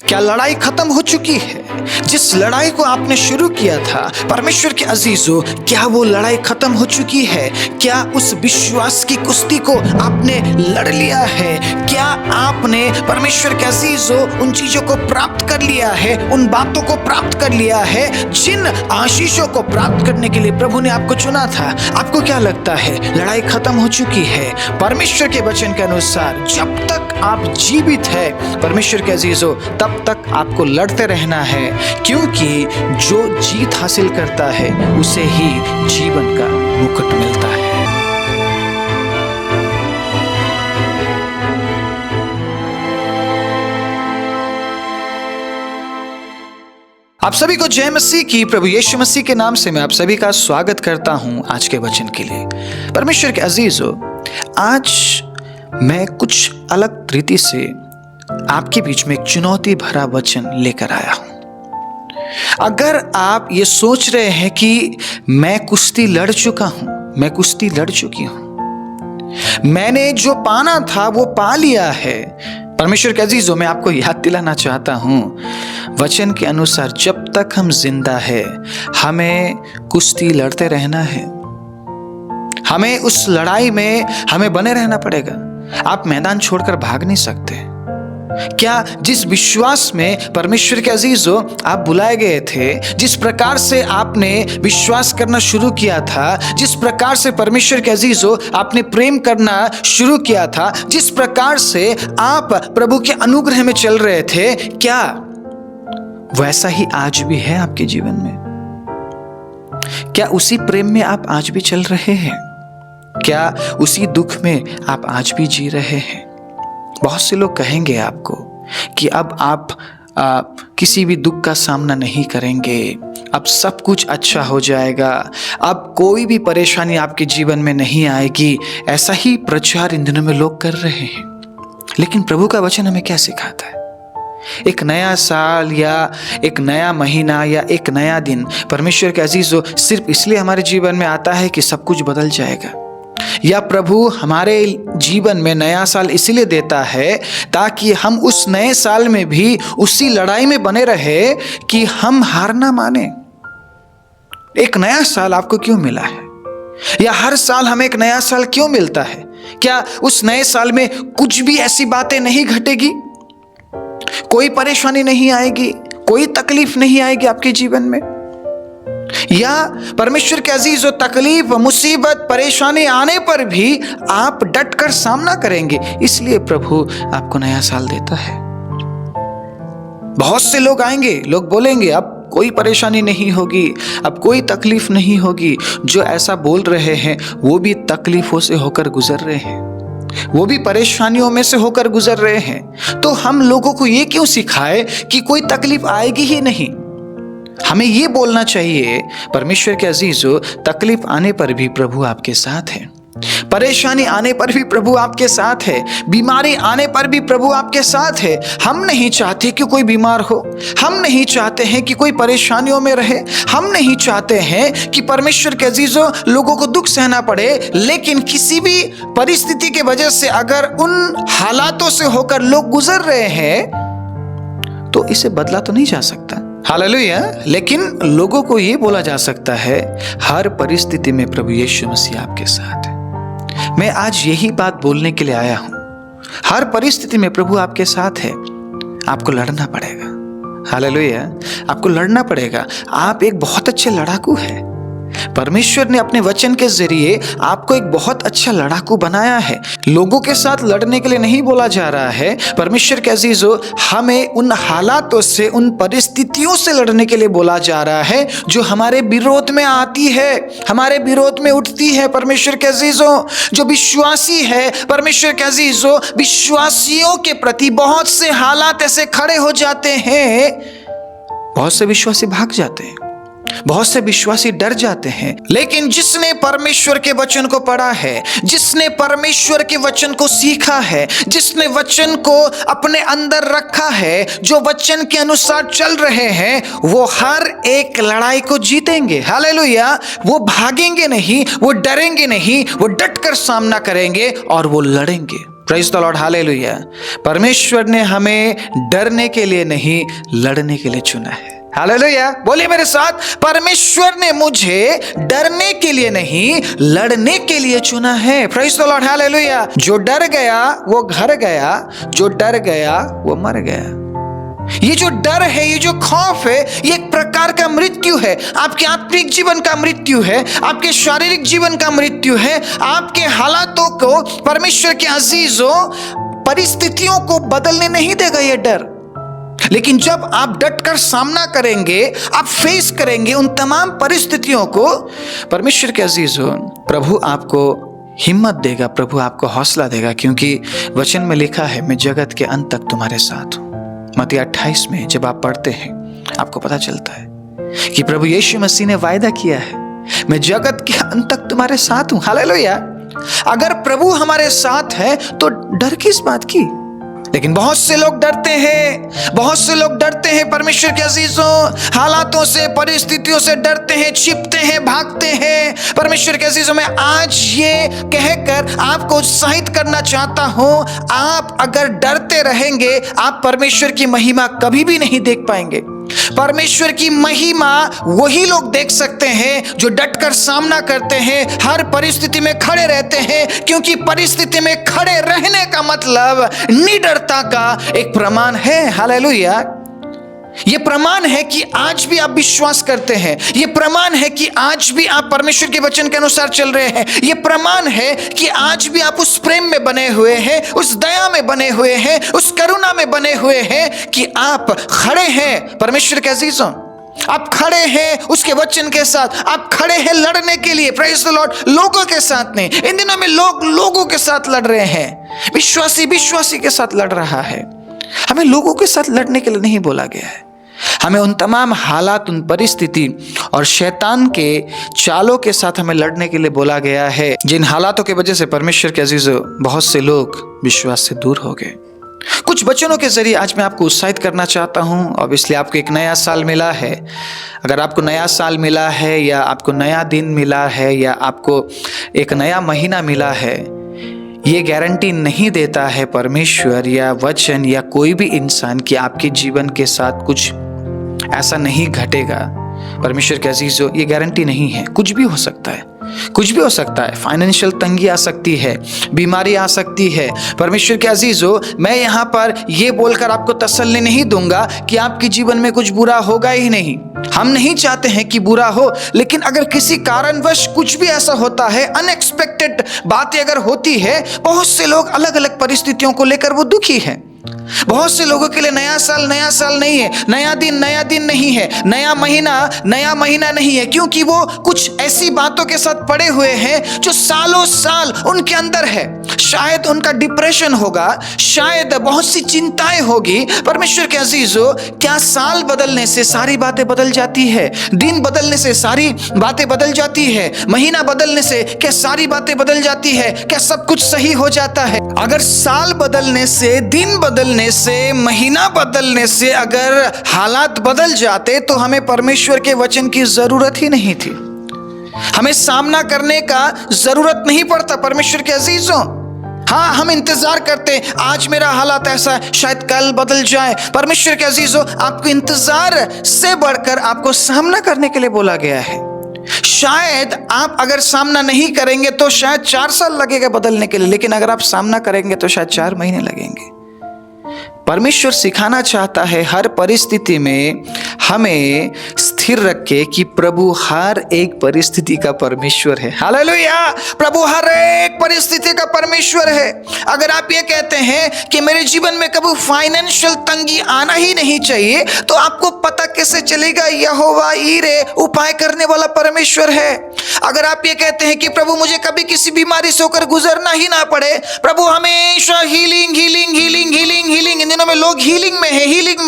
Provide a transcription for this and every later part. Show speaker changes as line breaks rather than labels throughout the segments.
क्या लड़ाई खत्म हो चुकी है? जिस लड़ाई को आपने शुरू किया था परमेश्वर के अजीजों, क्या वो लड़ाई खत्म हो चुकी है? क्या उस विश्वास की कुश्ती को आपने लड़ लिया है? क्या आपने परमेश्वर के अजीजों उन चीजों को प्राप्त कर लिया है, उन बातों को प्राप्त कर लिया है जिन आशीषों को प्राप्त करने के लिए प्रभु ने आपको चुना था? आपको क्या लगता है लड़ाई खत्म हो चुकी है? परमेश्वर के वचन के अनुसार जब तक आप जीवित है परमेश्वर के अजीजों, तब तक आपको लड़ते रहना है, क्योंकि जो जीत हासिल करता है उसे ही जीवन का मुकुट मिलता है। आप सभी को जय मसीह की। प्रभु यीशु मसीह के नाम से मैं आप सभी का स्वागत करता हूं आज के वचन के लिए। परमेश्वर के अजीजों, आज मैं कुछ अलग रीति से आपके बीच में एक चुनौती भरा वचन लेकर आया हूं। अगर आप ये सोच रहे हैं कि मैं कुश्ती लड़ चुका हूं, मैं कुश्ती लड़ चुकी हूं, मैंने जो पाना था वो पा लिया है, परमेश्वर के अजीजों मैं आपको याद दिलाना चाहता हूं, वचन के अनुसार जब तक हम जिंदा है हमें कुश्ती लड़ते रहना है। हमें उस लड़ाई में हमें बने रहना पड़ेगा। आप मैदान छोड़कर भाग नहीं सकते। क्या जिस विश्वास में परमेश्वर के अजीजों आप बुलाए गए थे, जिस प्रकार से आपने विश्वास करना शुरू किया था, जिस प्रकार से परमेश्वर के अजीजों आपने प्रेम करना शुरू किया था, जिस प्रकार से आप प्रभु के अनुग्रह में चल रहे थे, क्या वैसा ही आज भी है आपके जीवन में? क्या उसी प्रेम में आप आज भी चल रहे हैं? क्या उसी दुख में आप आज भी जी रहे हैं? बहुत से लोग कहेंगे आपको कि अब आप किसी भी दुख का सामना नहीं करेंगे, अब सब कुछ अच्छा हो जाएगा, अब कोई भी परेशानी आपके जीवन में नहीं आएगी। ऐसा ही प्रचार इन दिनों में लोग कर रहे हैं। लेकिन प्रभु का वचन हमें क्या सिखाता है? एक नया साल या एक नया महीना या एक नया दिन परमेश्वर के अजीजों सिर्फ इसलिए हमारे जीवन में आता है कि सब कुछ बदल जाएगा, या प्रभु हमारे जीवन में नया साल इसलिए देता है ताकि हम उस नए साल में भी उसी लड़ाई में बने रहे कि हम हार ना माने। एक नया साल आपको क्यों मिला है? या हर साल हमें एक नया साल क्यों मिलता है? क्या उस नए साल में कुछ भी ऐसी बातें नहीं घटेगी? कोई परेशानी नहीं आएगी, कोई तकलीफ नहीं आएगी आपके जीवन में? या परमेश्वर के अजीजों तकलीफ, मुसीबत, परेशानी आने पर भी आप डट कर सामना करेंगे, इसलिए प्रभु आपको नया साल देता है। बहुत से लोग आएंगे, लोग बोलेंगे अब कोई परेशानी नहीं होगी, अब कोई तकलीफ नहीं होगी। जो ऐसा बोल रहे हैं वो भी तकलीफों से होकर गुजर रहे हैं, वो भी परेशानियों में से होकर गुजर रहे हैं। तो हम लोगों को ये क्यों सिखाए कि कोई तकलीफ आएगी ही नहीं? हमें ये बोलना चाहिए परमेश्वर के अजीजों, तकलीफ आने पर भी प्रभु आपके साथ है, परेशानी आने पर भी प्रभु आपके साथ है, बीमारी आने पर भी प्रभु आपके साथ है। हम नहीं चाहते कि कोई बीमार हो, हम नहीं चाहते हैं कि कोई परेशानियों में रहे, हम नहीं चाहते हैं कि परमेश्वर के अजीजों लोगों को दुख सहना पड़े। लेकिन किसी भी परिस्थिति के वजह से अगर उन हालातों से होकर लोग गुजर रहे हैं तो इसे बदला तो नहीं जा सकता। हालेलुया। लेकिन लोगों को यह बोला जा सकता है हर परिस्थिति में प्रभु यीशु मसीह आपके साथ है। मैं आज यही बात बोलने के लिए आया हूं। हर परिस्थिति में प्रभु आपके साथ है। आपको लड़ना पड़ेगा। हालेलुया। आपको लड़ना पड़ेगा। आप एक बहुत अच्छे लड़ाकू हैं। परमेश्वर ने अपने वचन के जरिए आपको एक बहुत अच्छा लड़ाकू बनाया है। लोगों के साथ लड़ने के लिए नहीं बोला जा रहा है। परमेश्वर के अजीजों, हमें उन हालातों से, उन परिस्थितियों से लड़ने के लिए बोला जा रहा है जो हमारे विरोध में आती है, हमारे विरोध में उठती है। परमेश्वर के अजीजों, जो विश्वासी है, परमेश्वर के अजीजों, विश्वासियों के प्रति बहुत से हालात ऐसे खड़े हो जाते हैं, बहुत से विश्वासी भाग जाते हैं, बहुत से विश्वासी डर जाते हैं। लेकिन जिसने परमेश्वर के वचन को पढ़ा है, जिसने परमेश्वर के वचन को सीखा है, जिसने वचन को अपने अंदर रखा है, जो वचन के अनुसार चल रहे हैं, वो हर एक लड़ाई को जीतेंगे। हालेलुया। वो भागेंगे नहीं, वो डरेंगे नहीं, वो डट कर सामना करेंगे और वो लड़ेंगे। Praise the Lord, hallelujah. परमेश्वर ने हमें डरने के लिए नहीं, लड़ने के लिए चुना है। हालेलुया, बोलिए मेरे साथ, परमेश्वर ने मुझे डरने के लिए नहीं, लड़ने के लिए चुना है। Praise the Lord, hallelujah. जो डर गया वो घर गया, जो डर गया वो मर गया। ये जो डर है, ये जो खौफ है, ये एक प्रकार का मृत्यु है। आपके आत्मिक जीवन का मृत्यु है, आपके शारीरिक जीवन का मृत्यु है। आपके हालातों को, परमेश्वर के अजीजों, परिस्थितियों को बदलने नहीं देगा ये डर। लेकिन जब आप डटकर सामना करेंगे, आप फेस करेंगे उन तमाम परिस्थितियों को, परमेश्वर के अजीजों, प्रभु आपको हिम्मत देगा, प्रभु आपको हौसला देगा। क्योंकि वचन में लिखा है, मैं जगत के अंत तक तुम्हारे साथ हूं। मत्ती 28 में जब आप पढ़ते हैं, आपको पता चलता है कि प्रभु यीशु मसीह ने वायदा किया है, मैं जगत के अंत तक तुम्हारे साथ हूं। हालेलुया। अगर प्रभु हमारे साथ है तो डर किस बात की? लेकिन बहुत से लोग डरते हैं, बहुत से लोग डरते हैं परमेश्वर के अजीजों, हालातों से, परिस्थितियों से डरते हैं, छिपते हैं, भागते हैं। परमेश्वर के अजीजों, मैं आज ये कहकर आपको उत्साहित करना चाहता हूं, आप अगर डरते रहेंगे, आप परमेश्वर की महिमा कभी भी नहीं देख पाएंगे। परमेश्वर की महिमा वही लोग देख सकते हैं जो डटकर सामना करते हैं, हर परिस्थिति में खड़े रहते हैं। क्योंकि परिस्थिति में खड़े रहने का मतलब निडरता का एक प्रमाण है। हालेलुया। ये प्रमाण है कि आज भी आप विश्वास करते हैं, ये प्रमाण है कि आज भी आप परमेश्वर के वचन के अनुसार चल रहे हैं, ये प्रमाण है कि आज भी आप उस प्रेम में बने हुए हैं, उस दया में बने हुए हैं, उस करुणा में बने हुए हैं, कि आप खड़े हैं परमेश्वर के अजीजों। आप खड़े हैं उसके वचन के साथ, आप खड़े हैं लड़ने के लिए। Praise the Lord. लोगों के साथ नहीं, इन दिनों में लोग लोगों के साथ लड़ रहे हैं, विश्वासी विश्वासी के साथ लड़ रहा है। हमें लोगों के साथ लड़ने के लिए नहीं बोला गया है, हमें उन तमाम हालात, उन परिस्थिति और शैतान के चालों के साथ हमें लड़ने के लिए बोला गया है, जिन हालातों की वजह से परमेश्वर के अजीजों, बहुत से लोग विश्वास से दूर हो गए। कुछ वचनों के जरिए आज मैं आपको उत्साहित करना चाहता हूं। और इसलिए आपको एक नया साल मिला है। अगर आपको नया साल मिला है, या आपको नया दिन मिला है, या आपको एक नया महीना मिला है, ये गारंटी नहीं देता है परमेश्वर या वचन या कोई भी इंसान कि आपके जीवन के साथ कुछ ऐसा नहीं घटेगा। परमेश्वर के अजीजों, ये गारंटी नहीं है। कुछ भी हो सकता है, कुछ भी हो सकता है। फाइनेंशियल तंगी आ सकती है, बीमारी आ सकती है। परमेश्वर के अजीजों, मैं यहाँ पर ये बोलकर आपको तसल्ली नहीं दूंगा कि आपके जीवन में कुछ बुरा होगा ही नहीं। हम नहीं चाहते हैं कि बुरा हो, लेकिन अगर किसी कारणवश कुछ भी ऐसा होता है, अनएक्सपेक्टेड बातें अगर होती है, बहुत से लोग अलग अलग परिस्थितियों को लेकर वो दुखी हैं। बहुत से लोगों के लिए नया साल नहीं है, नया दिन नहीं है, नया महीना नहीं है, क्योंकि वो कुछ ऐसी बातों के साथ पड़े हुए हैं जो सालों साल उनके अंदर है। शायद उनका डिप्रेशन होगा, शायद बहुत सी चिंताएं होगी। परमेश्वर के अजीजों, क्या साल बदलने से सारी बातें बदल जाती है? दिन बदलने से सारी बातें बदल जाती है? महीना बदलने से क्या सारी बातें बदल जाती है? क्या सब कुछ सही हो जाता है? अगर साल बदलने से, दिन बदलने से, महीना बदलने से अगर हालात बदल जाते, तो हमें परमेश्वर के वचन की जरूरत ही नहीं थी। हमें सामना करने का जरूरत नहीं पड़ता। परमेश्वर के अजीजों, हाँ, हम इंतजार करते हैं, आज मेरा हालात ऐसा है, शायद कल बदल जाए। परमेश्वर के अजीजों, आपको इंतजार से बढ़कर आपको सामना करने के लिए बोला गया है। शायद आप अगर सामना नहीं करेंगे तो शायद 4 साल लगेगा बदलने के लिए, लेकिन अगर आप सामना करेंगे तो शायद 4 महीने लगेंगे। परमेश्वर सिखाना चाहता है हर परिस्थिति में हमें स्थिर रखे कि प्रभु हर एक परिस्थिति का परमेश्वर है। हालेलुया। प्रभु हर एक परिस्थिति का परमेश्वर है। अगर आप ये कहते हैं कि मेरे जीवन में कभी फाइनेंशियल तंगी आना ही नहीं चाहिए, तो आपको पता कैसे चलेगा यहोवा ईरे उपाय करने वाला परमेश्वर है। अगर आप ये कहते हैं कि प्रभु मुझे कभी किसी बीमारी से होकर गुजरना ही ना पड़े, प्रभु हमेशा healing healing healing healing healing, इन दिनों में लोग हीलिंग में है, हीलिंग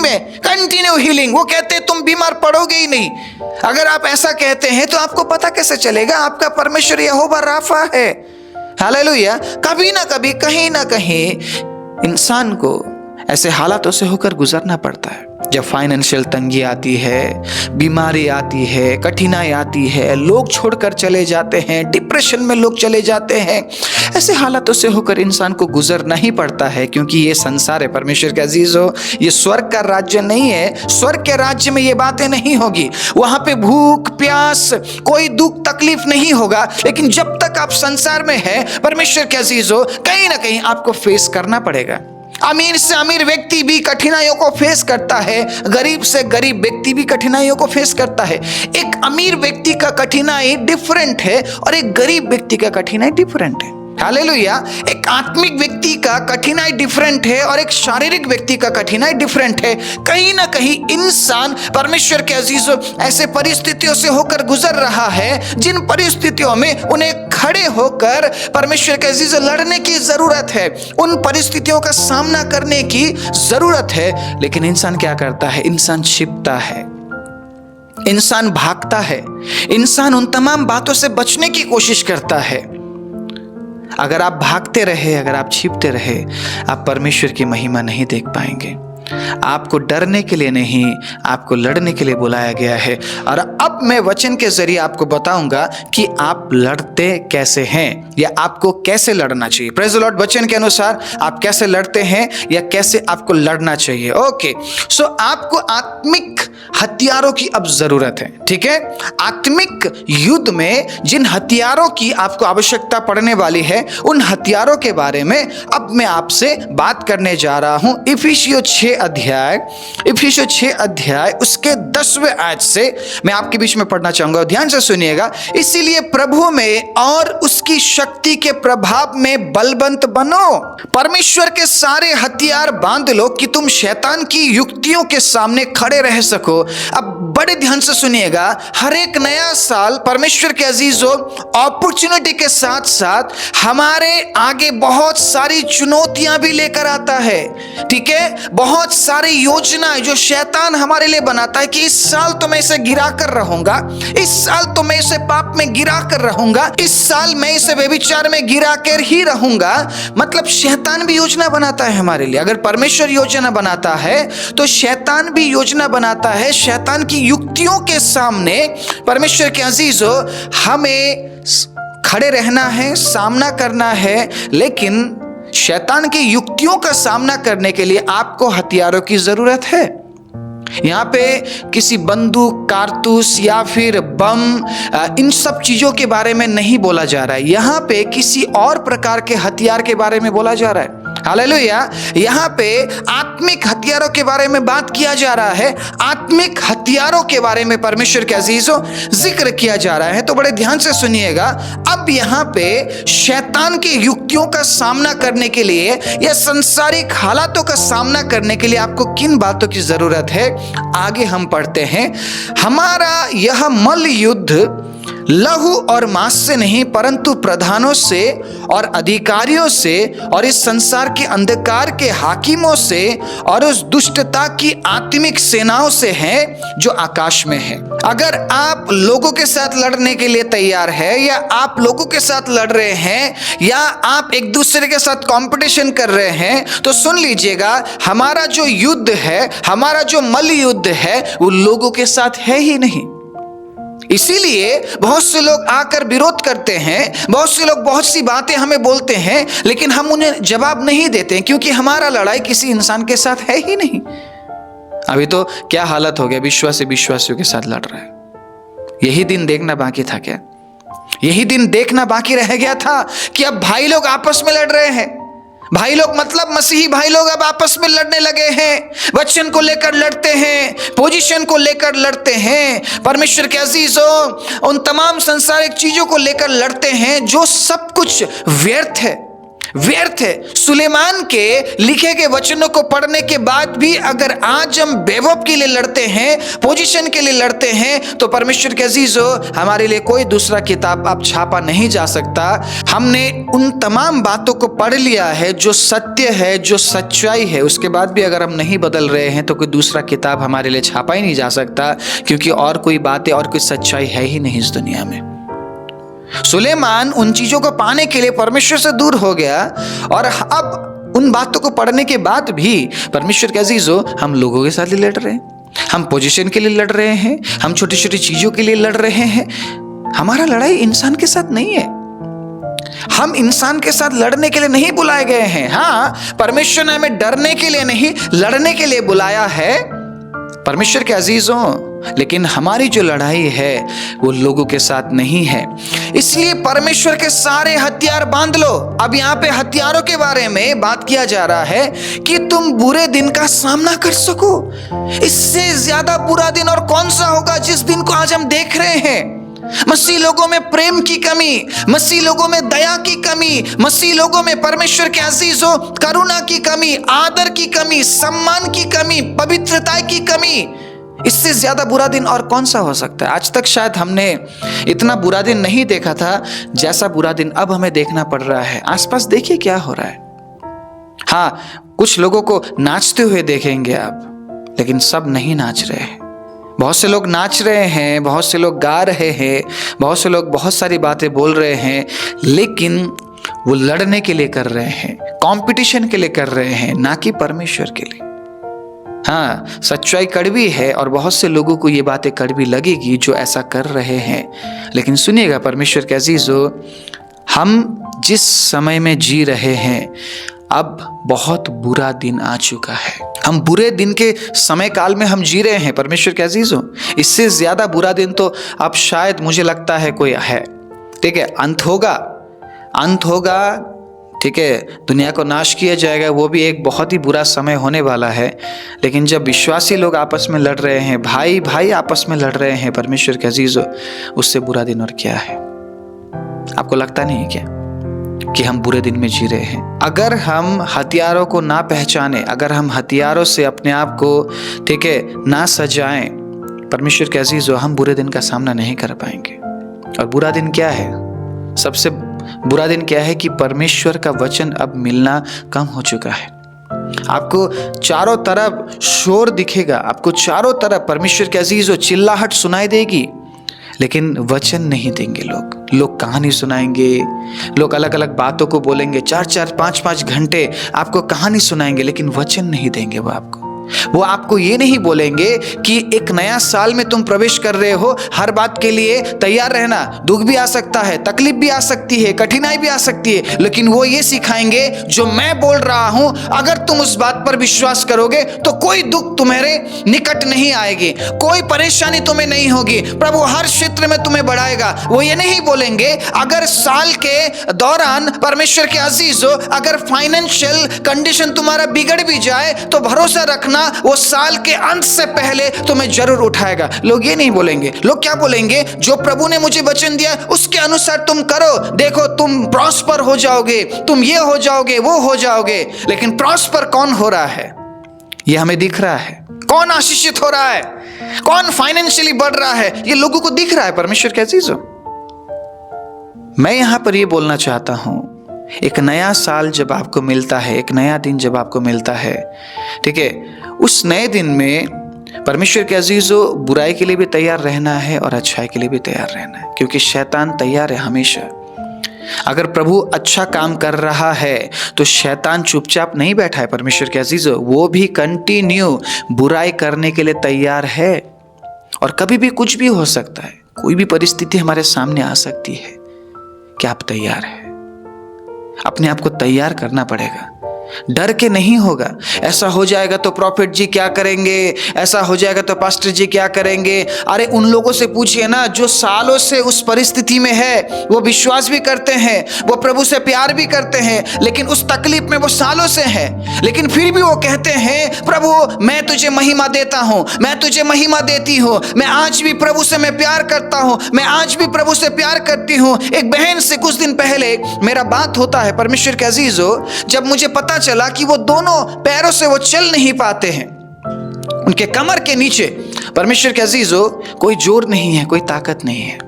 में कंटिन्यू हीलिंग। वो कहते हैं तुम बीमार पड़ोगे ही नहीं। अगर आप ऐसा कहते हैं तो आपको पता कैसे चलेगा? आपका परमेश्वर यहोवा राफा है। हालेलुया। कभी ना कभी, कहीं ना कहीं इंसान को ऐसे हालातों से होकर गुजरना पड़ता है। जब फाइनेंशियल तंगी आती है, बीमारी आती है, कठिनाई आती है, लोग छोड़कर चले जाते हैं, डिप्रेशन में लोग चले जाते हैं, ऐसे हालातों से होकर इंसान को गुजरना ही पड़ता है, क्योंकि ये संसार है परमेश्वर के अजीजों, ये स्वर्ग का राज्य नहीं है। स्वर्ग के राज्य में ये बातें नहीं होगी, वहां पे भूख प्यास कोई दुख तकलीफ नहीं होगा। लेकिन जब तक आप संसार में है परमेश्वर के अजीजों, कहीं ना कहीं आपको फेस करना पड़ेगा। अमीर से अमीर व्यक्ति भी कठिनाइयों को फेस करता है, गरीब से गरीब व्यक्ति भी कठिनाइयों को फेस करता है। एक अमीर व्यक्ति का कठिनाई डिफरेंट है और एक गरीब व्यक्ति का कठिनाई डिफरेंट है। हालेलुया। एक आत्मिक व्यक्ति का कठिनाई डिफरेंट है और एक शारीरिक व्यक्ति का कठिनाई डिफरेंट है। कहीं ना कहीं इंसान परमेश्वर के अजीजों ऐसे परिस्थितियों से होकर गुजर रहा है जिन परिस्थितियों में उन्हें खड़े होकर परमेश्वर के अजीजों लड़ने की जरूरत है, उन परिस्थितियों का सामना करने की जरूरत है। लेकिन इंसान क्या करता है? इंसान छिपता है, इंसान भागता है, इंसान उन तमाम बातों से बचने की कोशिश करता है। अगर आप भागते रहे, अगर आप छिपते रहे, आप परमेश्वर की महिमा नहीं देख पाएंगे। आपको डरने के लिए नहीं, आपको लड़ने के लिए बुलाया गया है। और अब मैं वचन के जरिए आपको बताऊंगा कि आप लड़ते कैसे हैं या आपको कैसे लड़ना चाहिए। Praise the Lord. वचन के अनुसार आप कैसे लड़ते हैं या कैसे आपको लड़ना चाहिए। ओके, सो आपको आत्मिक हथियारों की अब जरूरत है, ठीक है। आत्मिक युद्ध में जिन हथियारों की आपको आवश्यकता पड़ने वाली है, उन हथियारों के बारे में अब मैं आपसे बात करने जा रहा हूं। इफिसियों 6 अध्याय उसके 10वें आयत से मैं आपके बीच में पढ़ना चाहूंगा, ध्यान से सुनिएगा। इसीलिए प्रभु में और उसकी शक्ति के प्रभाव में बलवंत बनो, परमेश्वर के सारे हथियार बांध लो कि तुम शैतान की युक्तियों के सामने खड़े रह सको। अब बड़े ध्यान से सुनिएगा, हर एक नया साल परमेश्वर के अजीजों अपॉर्चुनिटी के साथ साथ हमारे आगे बहुत सारी चुनौतियां भी लेकर आता है, ठीक है। बहुत सारी योजनाएं जो शैतान हमारे लिए बनाता है कि इस साल तो मैं इसे गिरा कर रहूंगा, इस साल तो मैं इसे पाप में गिरा कर रहूंगा, इस साल मैं इसे व्यभिचार में गिरा कर ही रहूंगा। मतलब शैतान भी योजना बनाता है हमारे लिए। अगर परमेश्वर योजना बनाता है तो शैतान भी योजना बनाता है। शैतान की युक्तियों के सामने परमेश्वर के अजीजों हमें खड़े रहना है, सामना करना है। लेकिन शैतान की युक्तियों का सामना करने के लिए आपको हथियारों की जरूरत है। यहाँ पे किसी बंदूक, कारतूस या फिर बम, इन सब चीजों के बारे में नहीं बोला जा रहा है। यहाँ पे किसी और प्रकार के हथियार के बारे में बोला जा रहा है। हालेलुया। यहाँ पे आत्मिक हथियारों के बारे में बात किया जा रहा है। आत्मिक हथियारों के बारे में परमेश्वर के अजीजों जिक्र किया जा रहा है। तो बड़े ध्यान से सुनिएगा। अब यहाँ पे शैतान की युक्तियों का सामना करने के लिए या संसारिक हालातों का सामना करने के लिए आपको किन बातों की जरूरत है, आगे हम पढ़ते हैं। हमारा यह मल्ल युद्ध लहू और मांस से नहीं, परंतु प्रधानों से और अधिकारियों से और इस संसार के अंधकार के हाकिमों से और उस दुष्टता की आत्मिक सेनाओं से है जो आकाश में है। अगर आप लोगों के साथ लड़ने के लिए तैयार है, या आप लोगों के साथ लड़ रहे हैं, या आप एक दूसरे के साथ कंपटीशन कर रहे हैं, तो सुन लीजिएगा, हमारा जो युद्ध है, हमारा जो मल्ल युद्ध है, वो लोगों के साथ है ही नहीं। इसीलिए बहुत से लोग आकर विरोध करते हैं, बहुत से लोग बहुत सी बातें हमें बोलते हैं, लेकिन हम उन्हें जवाब नहीं देते, क्योंकि हमारा लड़ाई किसी इंसान के साथ है ही नहीं। अभी तो क्या हालत हो गया, विश्वासी विश्वासियों के साथ लड़ रहा है। यही दिन देखना बाकी था क्या? यही दिन देखना बाकी रह गया था कि अब भाई लोग आपस में लड़ रहे हैं। भाई लोग मतलब मसीही भाई लोग अब आपस में लड़ने लगे हैं, वचन को लेकर लड़ते हैं, पोजीशन को लेकर लड़ते हैं, परमेश्वर के अजीजों उन तमाम संसारिक चीजों को लेकर लड़ते हैं जो सब कुछ व्यर्थ है, व्यर्थ है। सुलेमान के लिखे गए वचनों को पढ़ने के बाद भी अगर आज हम वैभव के लिए लड़ते हैं, पोजीशन के लिए लड़ते हैं, तो परमेश्वर के अजीजों हमारे लिए कोई दूसरा किताब अब छापा नहीं जा सकता। हमने उन तमाम बातों को पढ़ लिया है जो सत्य है, जो सच्चाई है। उसके बाद भी अगर हम नहीं बदल रहे हैं तो कोई दूसरा किताब हमारे लिए छापा ही नहीं जा सकता, क्योंकि और कोई बातें और कोई सच्चाई है ही नहीं इस दुनिया में। सुलेमान उन चीजों को पाने के लिए परमेश्वर से दूर हो गया और अब उन बातों को पढ़ने के बाद भी परमेश्वर के अजीजों, हम लोगों के साथ ही लड़ रहे हैं, हम पोजीशन के लिए लड़ रहे हैं, हम छोटी छोटी चीजों के लिए लड़ रहे हैं। हमारा लड़ाई इंसान के साथ नहीं है। हम इंसान के साथ लड़ने के लिए नहीं बुलाए गए हैं। हाँ, परमेश्वर ने हमें डरने के लिए नहीं, लड़ने के लिए बुलाया है परमेश्वर के अजीजों। लेकिन हमारी जो लड़ाई है वो लोगों के साथ नहीं है। इसलिए परमेश्वर के सारे हथियार बांध लो। अब यहाँ पे हथियारों के बारे में बात किया जा रहा है कि तुम बुरे दिन का सामना कर सको। इससे ज्यादा बुरा दिन और कौन सा होगा जिस दिन को आज हम देख रहे हैं। मसीह लोगों में प्रेम की कमी, मसीह लोगों में दया की कमी, मसीह लोगों में परमेश्वर के अजीजों करुणा की कमी, आदर की कमी, सम्मान की कमी, पवित्रता की कमी। इससे ज्यादा बुरा दिन और कौन सा हो सकता है। आज तक शायद हमने इतना बुरा दिन नहीं देखा था जैसा बुरा दिन अब हमें देखना पड़ रहा है। आसपास देखिए क्या हो रहा है। हाँ, कुछ लोगों को नाचते हुए देखेंगे आप, लेकिन सब नहीं नाच रहे हैं। बहुत से लोग नाच रहे हैं, बहुत से लोग गा रहे हैं, बहुत से लोग बहुत सारी बातें बोल रहे हैं, लेकिन वो लड़ने के लिए कर रहे हैं, कंपटीशन के लिए कर रहे हैं, ना कि परमेश्वर के लिए। हाँ, सच्चाई कड़वी है और बहुत से लोगों को ये बातें कड़वी लगेगी जो ऐसा कर रहे हैं। लेकिन सुनिएगा परमेश्वर के अजीजों, हम जिस समय में जी रहे हैं अब बहुत बुरा दिन आ चुका है। हम बुरे दिन के समय काल में हम जी रहे हैं परमेश्वर के अजीजों। इससे ज्यादा बुरा दिन तो अब शायद मुझे लगता है कोई है। ठीक है, अंत होगा, अंत होगा। ठीक है, दुनिया को नाश किया जाएगा, वो भी एक बहुत ही बुरा समय होने वाला है। लेकिन जब विश्वासी लोग आपस में लड़ रहे हैं, भाई भाई आपस में लड़ रहे हैं परमेश्वर के अजीजों, उससे बुरा दिन और क्या है। आपको लगता नहीं क्या कि हम बुरे दिन में जी रहे हैं? अगर हम हथियारों को ना पहचाने, अगर हम हथियारों से अपने आप को, ठीक है, ना सजाएं परमेश्वर के अजीजों, हम बुरे दिन का सामना नहीं कर पाएंगे। और बुरा दिन क्या है? सबसे बुरा दिन क्या है कि परमेश्वर का वचन अब मिलना कम हो चुका है। आपको चारों तरफ शोर दिखेगा, आपको चारों तरफ परमेश्वर के अजीजों चिल्लाहट सुनाई देगी, लेकिन वचन नहीं देंगे लोग कहानी सुनाएंगे, लोग अलग अलग बातों को बोलेंगे, 4-4, 5-5 घंटे आपको कहानी सुनाएंगे, लेकिन वचन नहीं देंगे वो आपको ये नहीं बोलेंगे कि एक नया साल में तुम प्रवेश कर रहे हो, हर बात के लिए तैयार रहना। दुख भी आ सकता है, तकलीफ भी आ सकती है, कठिनाई भी आ सकती है, लेकिन वो ये सिखाएंगे जो मैं बोल रहा हूं, अगर तुम उस बात पर विश्वास करोगे तो कोई दुख तुम्हारे निकट नहीं आएगी, कोई परेशानी तुम्हें नहीं होगी, प्रभु हर क्षेत्र में तुम्हें बढ़ाएगा। वो ये नहीं बोलेंगे अगर साल के दौरान परमेश्वर के अजीजों, अगर फाइनेंशियल कंडीशन तुम्हारा बिगड़ भी जाए तो भरोसा रखना वो साल के अंत से पहले तुम्हें जरूर उठाएगा। लोग ये नहीं बोलेंगे। लोग क्या बोलेंगे? जो प्रभु ने मुझे वचन दिया उसके अनुसार तुम करो, देखो तुम प्रॉस्पर हो जाओगे, तुम ये हो जाओगे, वो हो जाओगे। लेकिन प्रॉस्पर कौन हो रहा है ये हमें दिख रहा है। कौन आशीषित हो रहा है, कौन फाइनेंशियली बढ़ रहा है, ये लोगों को दिख रहा है परमेश्वर के अजीजों। मैं यहां पर ये बोलना चाहता हूं, एक नया साल जब आपको मिलता है, एक नया दिन जब आपको मिलता है, ठीक है, उस नए दिन में परमेश्वर के अजीजों बुराई के लिए भी तैयार रहना है और अच्छाई के लिए भी तैयार रहना है, क्योंकि शैतान तैयार है हमेशा। अगर प्रभु अच्छा काम कर रहा है तो शैतान चुपचाप नहीं बैठा है परमेश्वर के अजीजों, वो भी कंटिन्यू बुराई करने के लिए तैयार है। और कभी भी कुछ भी हो सकता है, कोई भी परिस्थिति हमारे सामने आ सकती है। क्या आप तैयार हैं? अपने आप को तैयार करना पड़ेगा, डर के नहीं होगा। ऐसा हो जाएगा तो प्रॉफिट जी क्या करेंगे, ऐसा हो जाएगा तो पास्टर जी क्या करेंगे। अरे उन लोगों से पूछिए ना जो सालों से उस परिस्थिति में है, वो विश्वास भी करते हैं, वो प्रभु से प्यार भी करते हैं, लेकिन उस तकलीफ में वो सालों से हैं, लेकिन फिर भी वो कहते हैं प्रभु मैं तुझे महिमा देता हूं, मैं तुझे महिमा देती हूं, मैं आज भी प्रभु से मैं प्यार करता हूं, मैं आज भी प्रभु से प्यार करती हूं। एक बहन से कुछ दिन पहले मेरा बात होता है परमेश्वर के अजीजों, जब मुझे पता चला कि वो दोनों पैरों से वो चल नहीं पाते हैं, उनके कमर के नीचे परमेश्वर के अजीजों कोई जोर नहीं है, कोई ताकत नहीं है।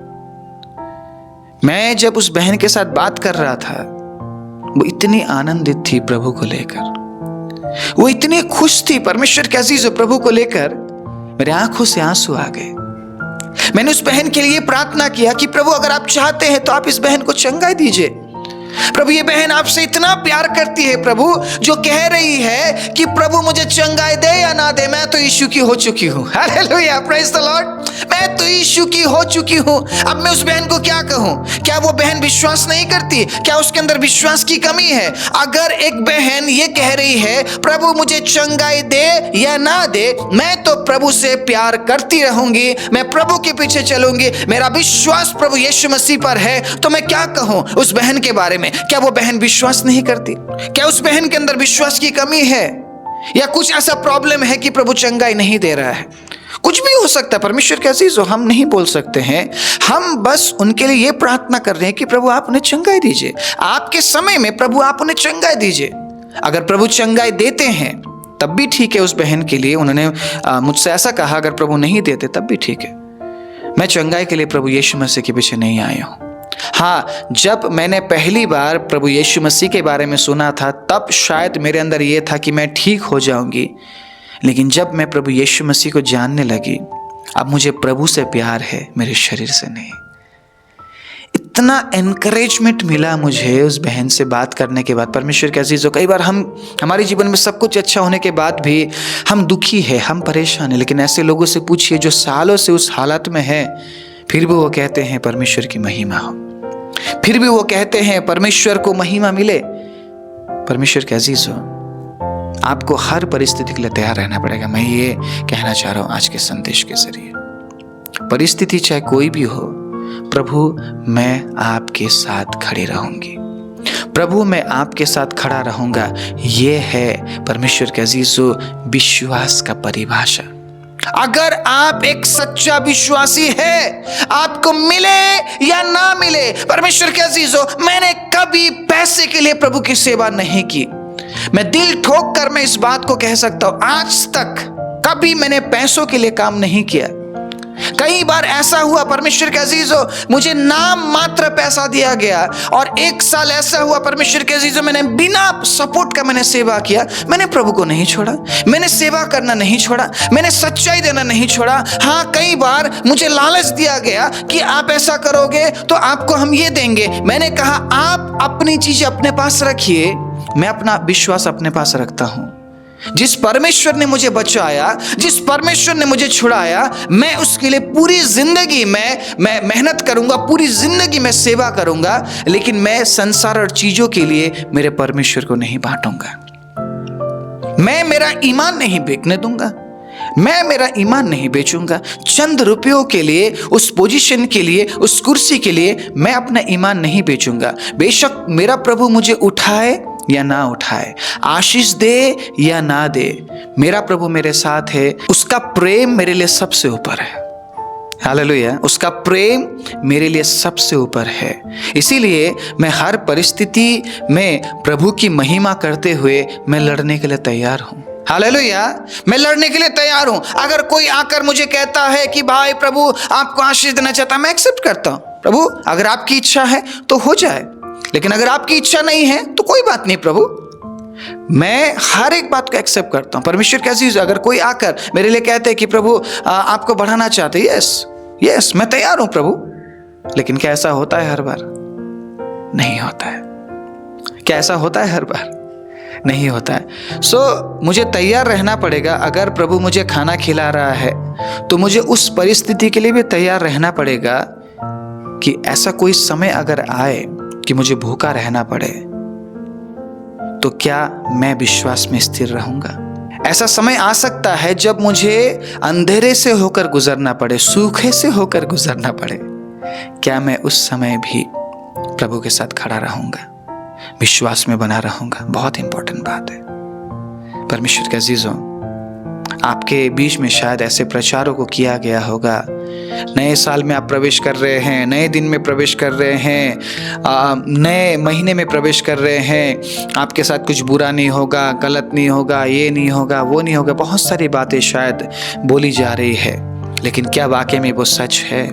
मैं जब उस बहन के साथ बात कर रहा था, वो इतनी आनंदित थी प्रभु को लेकर, वो इतनी खुश थी परमेश्वर के अजीजों प्रभु को लेकर, मेरे आंखों से आंसू आ गए। मैंने उस बहन के लिए प्रार्थना किया कि प्रभु अगर आप चाहते हैं तो आप इस बहन को चंगाई दीजिए, प्रभु ये बहन आपसे इतना प्यार करती है प्रभु, जो कह रही है कि प्रभु मुझे चंगाई दे या ना दे, मैं तो यीशु की हो चुकी हूँ। Hallelujah, praise the Lord. मैं तो यीशु की हो चुकी हूँ। अब मैं उस बहन को क्या कहूँ? क्या वो बहन विश्वास नहीं करती? क्या उसके अंदर विश्वास की कमी है? अगर एक बहन ये कह रही है प्रभु मुझे चंगाई दे या ना दे, मैं तो प्रभु से प्यार करती रहूंगी, मैं प्रभु के पीछे चलूंगी, मेरा विश्वास प्रभु यीशु मसीह पर है, तो मैं क्या कहूँ उस बहन के बारे में? क्या वो बहन विश्वास नहीं करती? क्या उस बहन के अंदर विश्वास की कमी है, या कुछ ऐसा प्रॉब्लम है कि प्रभु चंगाई नहीं दे रहा है? कुछ भी हो सकता है परमेश्वर के अजीजों, हम नहीं बोल सकते हैं। हम बस उनके लिए ये प्रार्थना कर रहे हैं कि प्रभु आप उन्हें चंगाई दीजिए, आपके समय में प्रभु आप उन्हें चंगाई दीजिए। अगर प्रभु चंगाई देते हैं तब भी ठीक है उस बहन के लिए। उन्होंने मुझसे ऐसा कहा, अगर प्रभु नहीं देते तब भी ठीक है। मैं चंगाई के लिए प्रभु यीशु मसीह के पीछे नहीं आया हूँ। हाँ, जब मैंने पहली बार प्रभु यीशु मसीह के बारे में सुना था तब शायद मेरे अंदर ये था कि मैं ठीक हो जाऊंगी, लेकिन जब मैं प्रभु यीशु मसीह को जानने लगी, अब मुझे प्रभु से प्यार है, मेरे शरीर से नहीं। इतना एनकरेजमेंट मिला मुझे उस बहन से बात करने के बाद। परमेश्वर के अजीजों, कई बार हमारे जीवन में सब कुछ अच्छा होने के बाद भी हम दुखी है, हम परेशान है, लेकिन ऐसे लोगों से पूछिए जो सालों से उस हालत में है, फिर भी वो कहते हैं परमेश्वर की महिमा हो, फिर भी वो कहते हैं परमेश्वर को महिमा मिले। परमेश्वर के अजीजों, आपको हर परिस्थिति के लिए तैयार रहना पड़ेगा। मैं ये कहना चाह रहा हूं आज के संदेश के जरिए। परिस्थिति चाहे कोई भी हो, प्रभु मैं आपके साथ खड़ी रहूंगी, प्रभु मैं आपके साथ खड़ा रहूंगा। ये है परमेश्वर के अजीजों विश्वास का परिभाषा। अगर आप एक सच्चा विश्वासी है, आपको मिले या ना मिले, परमेश्वर के अजीजों, मैंने कभी पैसे के लिए प्रभु की सेवा नहीं की। मैं दिल ठोक कर मैं इस बात को कह सकता हूं, आज तक कभी मैंने पैसों के लिए काम नहीं किया। कई बार ऐसा हुआ परमेश्वर के अजीजों, मुझे नाम मात्र पैसा दिया गया, और एक साल ऐसा हुआ परमेश्वर के अजीजों, मैंने बिना सपोर्ट का मैंने सेवा किया। मैंने प्रभु को नहीं छोड़ा, मैंने सेवा करना नहीं छोड़ा, मैंने सच्चाई देना नहीं छोड़ा। हाँ, कई बार मुझे लालच दिया गया कि आप ऐसा करोगे तो आपको हम ये देंगे। मैंने कहा आप अपनी चीजें अपने पास रखिए, मैं अपना विश्वास अपने पास रखता हूं। जिस परमेश्वर ने मुझे बचाया, जिस परमेश्वर ने मुझे छुड़ाया, मैं उसके लिए पूरी जिंदगी मैं मेहनत करूंगा, पूरी जिंदगी मैं सेवा करूंगा, लेकिन मैं संसार और चीजों के लिए मेरे परमेश्वर को नहीं बांटूंगा। मैं मेरा ईमान नहीं बेचने दूंगा, मैं मेरा ईमान नहीं बेचूंगा। चंद रुपयों के लिए, उस पोजीशन के लिए, उस कुर्सी के लिए मैं अपना ईमान नहीं बेचूंगा। बेशक मेरा प्रभु मुझे उठाए या ना उठाए, आशीष दे या ना दे, मेरा प्रभु मेरे साथ है। उसका प्रेम मेरे लिए सबसे ऊपर है। हालेलुया, उसका प्रेम मेरे लिए सबसे ऊपर है। इसीलिए मैं हर परिस्थिति में प्रभु की महिमा करते हुए मैं लड़ने के लिए तैयार हूं। हालेलुया, मैं लड़ने के लिए तैयार हूं। अगर कोई आकर मुझे कहता है कि भाई प्रभु आपको आशीष देना चाहता है, मैं एक्सेप्ट करता हूं। प्रभु अगर आपकी इच्छा है तो हो जाए, लेकिन अगर आपकी इच्छा नहीं है तो कोई बात नहीं प्रभु। मैं हर एक बात को एक्सेप्ट करता हूं। परमेश्वर के अजीज, अगर कोई आकर मेरे लिए कहते हैं कि प्रभु आपको बढ़ाना चाहते, यस मैं तैयार हूं प्रभु, लेकिन क्या ऐसा होता है हर बार? नहीं होता है। क्या ऐसा होता है हर बार? नहीं होता है। मुझे तैयार रहना पड़ेगा। अगर प्रभु मुझे खाना खिला रहा है तो मुझे उस परिस्थिति के लिए भी तैयार रहना पड़ेगा कि ऐसा कोई समय अगर आए कि मुझे भूखा रहना पड़े, तो क्या मैं विश्वास में स्थिर रहूंगा? ऐसा समय आ सकता है जब मुझे अंधेरे से होकर गुजरना पड़े, सूखे से होकर गुजरना पड़े, क्या मैं उस समय भी प्रभु के साथ खड़ा रहूंगा, विश्वास में बना रहूंगा? बहुत इंपॉर्टेंट बात है। परमेश्वर के अजीजों, आपके बीच में शायद ऐसे प्रचारों को किया गया होगा, नए साल में आप प्रवेश कर रहे हैं, नए दिन में प्रवेश कर रहे हैं, नए महीने में प्रवेश कर रहे हैं, आपके साथ कुछ बुरा नहीं होगा, गलत नहीं होगा, ये नहीं होगा, वो नहीं होगा। बहुत सारी बातें शायद बोली जा रही है, लेकिन क्या वाकई में वो सच है?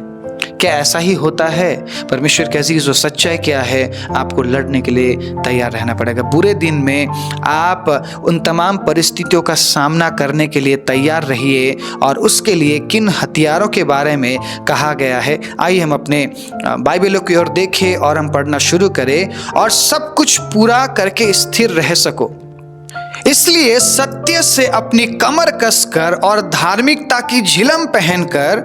क्या ऐसा ही होता है? परमेश्वर के अजीज, सच्चाई क्या है? आपको लड़ने के लिए तैयार रहना पड़ेगा। बुरे दिन में आप उन तमाम परिस्थितियों का सामना करने के लिए तैयार रहिए, और उसके लिए किन हथियारों के बारे में कहा गया है, आइए हम अपने बाइबलों की ओर देखें और हम पढ़ना शुरू करें और सब कुछ पूरा करके स्थिर रह सको। इसलिए सत्य से अपनी कमर कसकर और धार्मिकता की झिलम पहनकर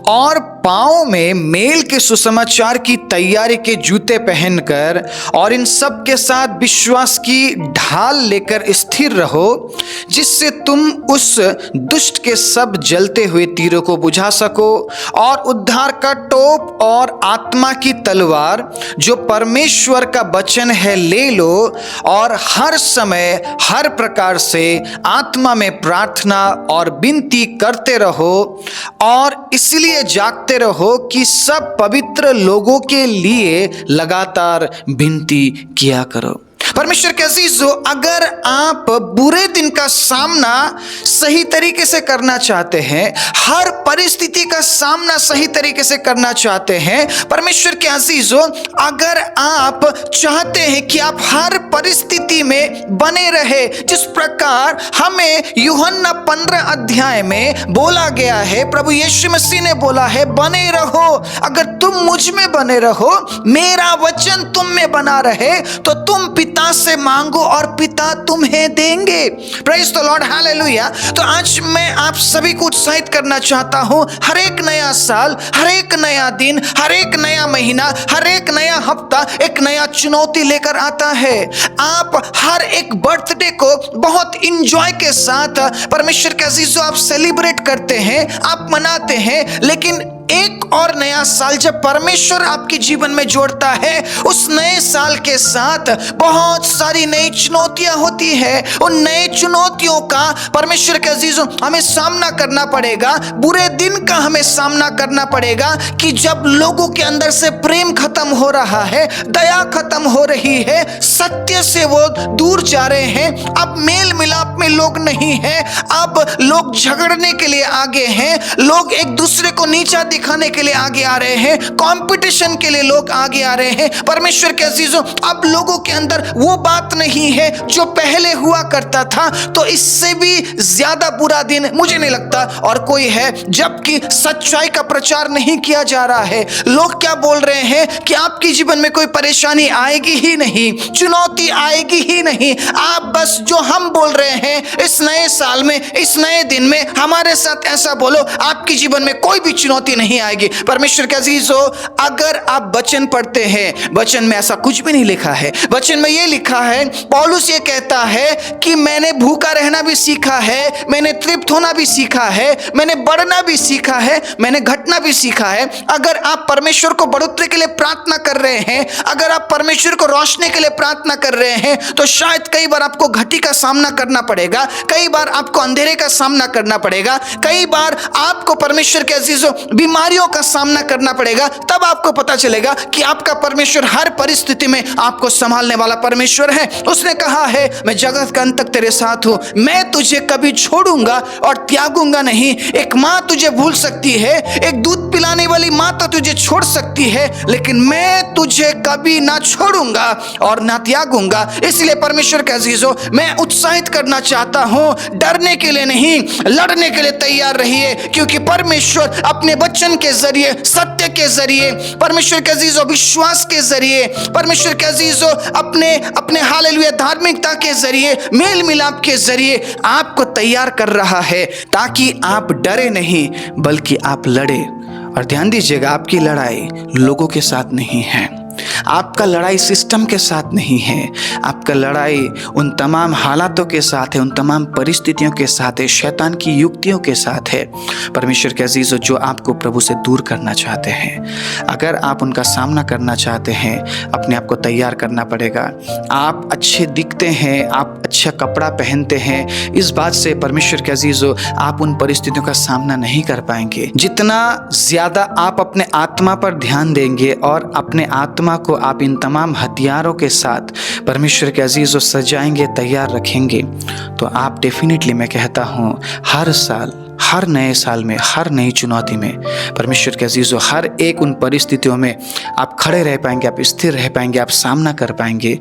और पाँव में मेल के सुसमाचार की तैयारी के जूते पहनकर और इन सब के साथ विश्वास की ढाल लेकर स्थिर रहो, जिससे तुम उस दुष्ट के सब जलते हुए तीरों को बुझा सको, और उद्धार का टोप और आत्मा की तलवार जो परमेश्वर का वचन है ले लो, और हर समय हर प्रकार से आत्मा में प्रार्थना और विनती करते रहो, और इसलिए जागते रहो कि सब पवित्र लोगों के लिए लगातार विनती किया करो। परमेश्वर के अजीजों, अगर आप बुरे दिन का सामना सही तरीके से करना चाहते हैं, हर परिस्थिति का सामना सही तरीके से करना चाहते हैं, परमेश्वर के अजीजों, अगर आप चाहते हैं कि आप हर परिस्थिति में बने रहे, जिस प्रकार हमें यूहन्ना 15 अध्याय में बोला गया है, प्रभु यीशु मसीह ने बोला है, बने रहो। अगर तुम मुझ में बने रहो, मेरा वचन तुम में बना रहे, तो तुम पिता से मांगो और पिता तुम्हें देंगे। Praise the Lord, hallelujah. तो आज मैं आप सभी को उत्साहित करना चाहता हूं, हर एक नया साल, हर एक नया दिन, हर एक नया महीना, हर एक नया हफ्ता एक नया चुनौती लेकर आता है। आप हर एक बर्थडे को बहुत इंजॉय के साथ परमेश्वर के अजीजों आप सेलिब्रेट करते हैं, आप मनाते हैं, लेकिन एक और नया साल जब परमेश्वर आपके जीवन में जोड़ता है, उस नए साल के साथ बहुत सारी नई चुनौतियां होती है। उन नए चुनौतियों का परमेश्वर के अजीजों हमें सामना करना पड़ेगा। बुरे दिन का हमें सामना करना पड़ेगा कि जब लोगों के अंदर से प्रेम खत्म हो रहा है, दया खत्म हो रही है, सत्य से वो दूर जा रहे हैं, अब मेल मिलाप में लोग नहीं है, अब लोग झगड़ने के लिए आगे हैं, लोग एक दूसरे को नीचा दिखाने के लिए आगे आ रहे हैं, कंपटीशन के लिए लोग आगे आ रहे हैं। परमेश्वर के अजीजों, अब लोगों के अंदर वो बात नहीं है जो पहले हुआ करता था। तो इससे भी ज्यादा बुरा दिन मुझे नहीं लगता और कोई है, जबकि सच्चाई का प्रचार नहीं किया जा रहा है। लोग क्या बोल रहे हैं कि आपके जीवन में कोई परेशानी आएगी ही नहीं, चुनौती आएगी ही नहीं, आप बस जो हम बोल रहे हैं इस नए साल में, इस नए दिन में हमारे साथ ऐसा बोलो, आपके जीवन में कोई भी चुनौती नहीं आएगी। परमेश्वर के अजीजों, अगर आप वचन पढ़ते हैं, वचन में ऐसा कुछ भी नहीं लिखा है। वचन में ये लिखा है, पौलुस ये कहता है कि मैंने भूखा रहना भी सीखा है, मैंने तृप्त होना भी सीखा है, मैंने बढ़ना भी सीखा है, मैंने घटना भी सीखा है। अगर आप परमेश्वर को बढ़ोतरी के लिए प्रार्थना कर रहे हैं, अगर आप परमेश्वर को रोशनी के लिए प्रार्थना कर रहे हैं, तो शायद कई बार आपको घटी का सामना करना पड़ेगा, कई बार आपको अंधेरे का सामना करना पड़ेगा, कई बार आपको परमेश्वर के अजीजों बीमारियों का सामना करना पड़ेगा। तब आपको पता चलेगा कि आपका परमेश्वर हर परिस्थिति में आपको संभालने वाला परमेश्वर है। उसने कहा है, मैं जगत का अंत तक तेरे साथ हूं, मैं तुझे कभी छोड़ूंगा और त्यागूंगा नहीं। एक माँ तुझे भूल सकती है, एक दूध पिलाने वाली माँ तो तुझे छोड़ सकती है, लेकिन मैं तुझे कभी ना छोड़ूंगा और ना त्यागूंगा। इसलिए परमेश्वर के अजीजों, मैं उत्साहित करना चाहता हूं, डरने के लिए नहीं, लड़ने के लिए तैयार रहिए, क्योंकि परमेश्वर अपने वचन के जरिए, सत्य के जरिए, परमेश्वर के अजीजों विश्वास के जरिए, परमेश्वर के अजीजों अपने हालेलुया धार्मिकता के जरिए, मेल मिलाप के जरिए आपको तैयार कर रहा है, ताकि आप डरे नहीं बल्कि आप लड़े। और ध्यान दीजिएगा, आपकी लड़ाई लोगों के साथ नहीं है, आपका लड़ाई सिस्टम के साथ नहीं है, आपका लड़ाई उन तमाम हालातों के साथ है, उन तमाम परिस्थितियों के साथ है, शैतान की युक्तियों के साथ है। परमेश्वर के अजीजों, जो आपको प्रभु से दूर करना चाहते हैं, अगर आप उनका सामना करना चाहते हैं, अपने आप को तैयार करना पड़ेगा। आप अच्छे दिखते हैं, आप अच्छा कपड़ा पहनते हैं, इस बात से परमेश्वर के अजीजों आप उन परिस्थितियों का सामना नहीं कर पाएंगे। जितना ज्यादा आप अपने आत्मा पर ध्यान देंगे और अपने आत्मा को आप इन तमाम हथियारों के साथ परमेश्वर के अजीजों सजाएंगे, तैयार रखेंगे, तो आप डेफिनेटली, मैं कहता हूं, हर साल हर नए साल में, हर नई चुनौती में परमेश्वर के अजीज़ों, हर एक उन परिस्थितियों में आप खड़े रह पाएंगे, आप स्थिर रह पाएंगे, आप सामना कर पाएंगे,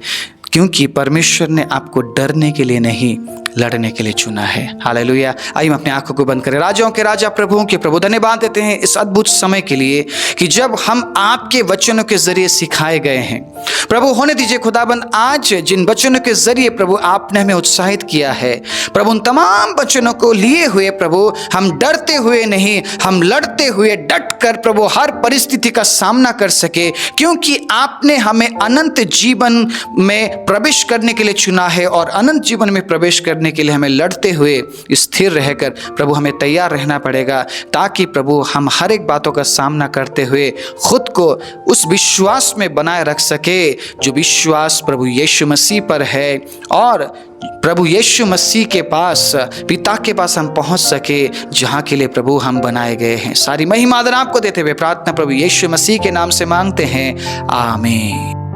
क्योंकि परमेश्वर ने आपको डरने के लिए नहीं, लड़ने के लिए चुना है। हालेलुया। आइए हम अपनी आंखों को बंद करें। राजाओं के राजा, प्रभुओं के प्रभु, धन्यवाद देते हैं इस अद्भुत समय के लिए कि जब हम आपके वचनों के जरिए सिखाए गए हैं। प्रभु होने दीजिए खुदाबंद, आज जिन वचनों के जरिए प्रभु आपने हमें उत्साहित किया है, प्रभु उन तमाम वचनों को लिए हुए प्रभु हम डरते हुए नहीं, हम लड़ते हुए डट कर प्रभु हर परिस्थिति का सामना कर सके, क्योंकि आपने हमें अनंत जीवन में प्रवेश करने के लिए चुना है। और अनंत जीवन में प्रवेश करने के लिए हमें लड़ते हुए स्थिर रहकर प्रभु हमें तैयार रहना पड़ेगा, ताकि प्रभु हम हर एक बातों का सामना करते हुए खुद को उस विश्वास में बनाए रख सके जो विश्वास प्रभु यीशु मसीह पर है, और प्रभु यीशु मसीह के पास, पिता के पास हम पहुंच सके, जहां के लिए प्रभु हम बनाए गए हैं। सारी महिमा आदर आपको देते हुए प्रार्थना प्रभु यीशु मसीह के नाम से मांगते हैं, आमीन।